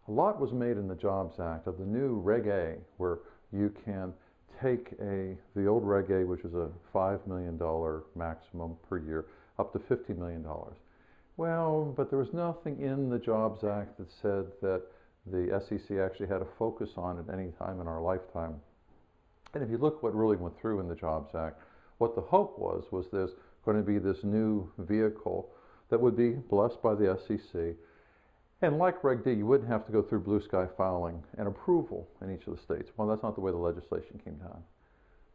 a lot was made in the Jobs Act of the new Reg A, where you can take the old Reg A, which is a $5 million maximum per year, up to $50 million. Well, but there was nothing in the Jobs Act that said that the SEC actually had a focus on at any time in our lifetime. And if you look what really went through in the Jobs Act, what the hope was there's going to be this new vehicle that would be blessed by the SEC. And like Reg D, you wouldn't have to go through blue sky filing and approval in each of the states. Well, that's not the way the legislation came down.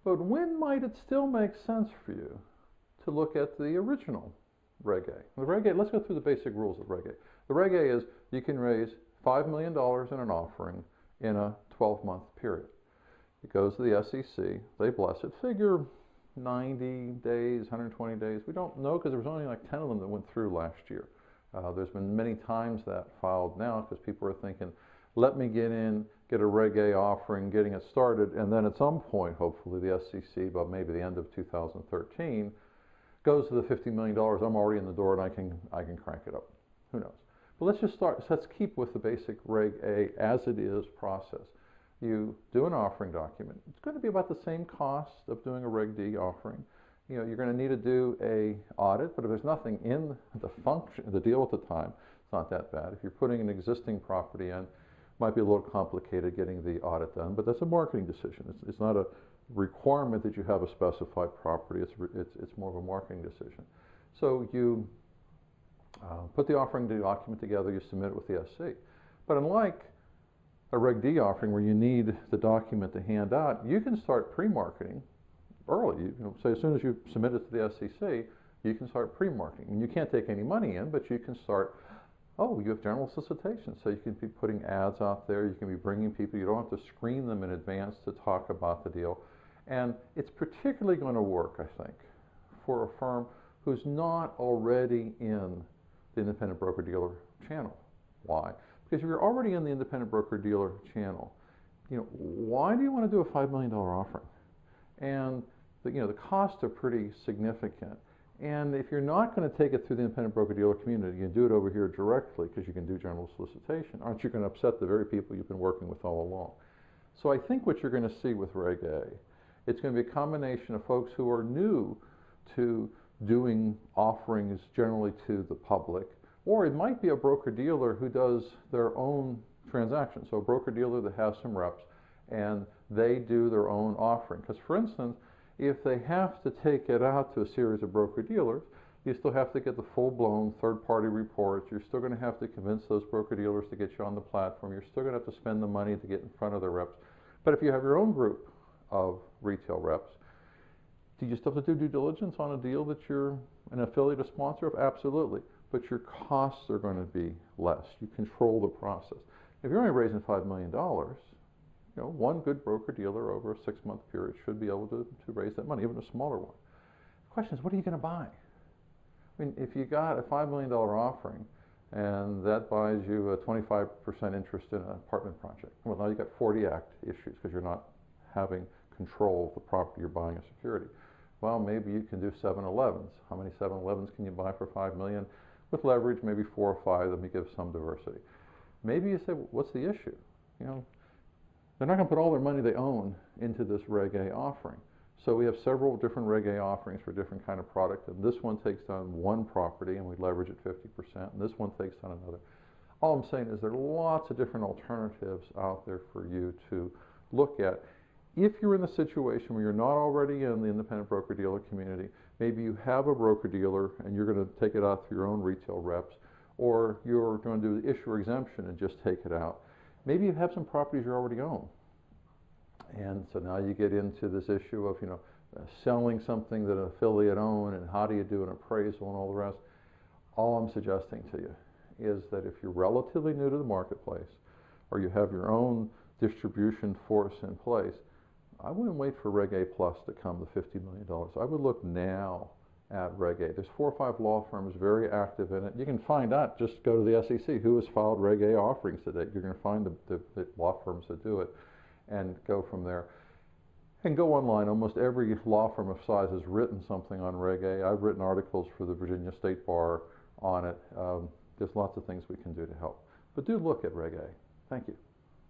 But when might it still make sense for you to look at the original Reg A? The Reg A, let's go through the basic rules of Reg A. The Reg A is you can raise $5 million in an offering in a 12-month period. It goes to the SEC, they bless it. Figure 90 days, 120 days. We don't know because there was only like 10 of them that went through last year. There's been many times that filed now because people are thinking, let me get in, get a Reg A offering, getting it started, and then at some point, hopefully the SEC, by maybe the end of 2013, goes to the $50 million. I'm already in the door and I can crank it up. Who knows? But let's just start. Let's keep with the basic Reg A as it is process. You do an offering document. It's going to be about the same cost of doing a Reg D offering. You know, you're going to need to do a audit, but if there's nothing in the deal at the time, it's not that bad. If you're putting an existing property in, it might be a little complicated getting the audit done, but that's a marketing decision. It's not a requirement that you have a specified property. It's more of a marketing decision. So you put the offering document together, you submit it with the SC. But unlike a Reg D offering where you need the document to hand out, you can start pre-marketing early. So as soon as you submit it to the SEC, you can start pre-marketing. And you can't take any money in, but you can start, you have general solicitation. So you can be putting ads out there, you can be bringing people, you don't have to screen them in advance to talk about the deal. And it's particularly going to work, I think, for a firm who's not already in the independent broker-dealer channel. Why? Because if you're already in the independent broker-dealer channel, why do you want to do a $5 million offering? And the costs are pretty significant. And if you're not going to take it through the independent broker-dealer community, you can do it over here directly because you can do general solicitation. Aren't you going to upset the very people you've been working with all along? So I think what you're going to see with Reg A, it's going to be a combination of folks who are new to doing offerings generally to the public, or it might be a broker-dealer who does their own transactions. So a broker-dealer that has some reps and they do their own offering. Because for instance, if they have to take it out to a series of broker-dealers, you still have to get the full-blown third-party reports. You're still going to have to convince those broker-dealers to get you on the platform. You're still going to have to spend the money to get in front of the reps. But if you have your own group of retail reps, do you still have to do due diligence on a deal that you're an affiliate or sponsor of? Absolutely. But your costs are going to be less. You control the process. If you're only raising $5 million, one good broker-dealer over a 6-month period should be able to raise that money, even a smaller one. The question is, what are you going to buy? I mean, if you got a $5 million offering and that buys you a 25% interest in an apartment project, well, now you've got 40 Act issues because you're not having control of the property you're buying as security. Well, maybe you can do 7-Elevens. How many 7-Elevens can you buy for $5 million? With leverage, maybe 4 or 5, let me give some diversity. Maybe you say, well, what's the issue? They're not going to put all their money they own into this Reg A offering. So we have several different Reg A offerings for different kind of product. And this one takes down one property and we leverage it 50%. And this one takes down another. All I'm saying is there are lots of different alternatives out there for you to look at. If you're in the situation where you're not already in the independent broker-dealer community, maybe you have a broker-dealer and you're going to take it out through your own retail reps, or you're going to do the issuer exemption and just take it out. Maybe you have some properties you already own. And so now you get into this issue of, selling something that an affiliate owned, and how do you do an appraisal and all the rest. All I'm suggesting to you is that if you're relatively new to the marketplace, or you have your own distribution force in place, I wouldn't wait for Reg A Plus to come to $50 million. I would look now at Reg A. There's 4 or 5 law firms very active in it. You can find out, just go to the SEC, who has filed Reg A offerings today. You're going to find the law firms that do it and go from there. And go online. Almost every law firm of size has written something on Reg A. I've written articles for the Virginia State Bar on it. There's lots of things we can do to help. But do look at Reg A. Thank you.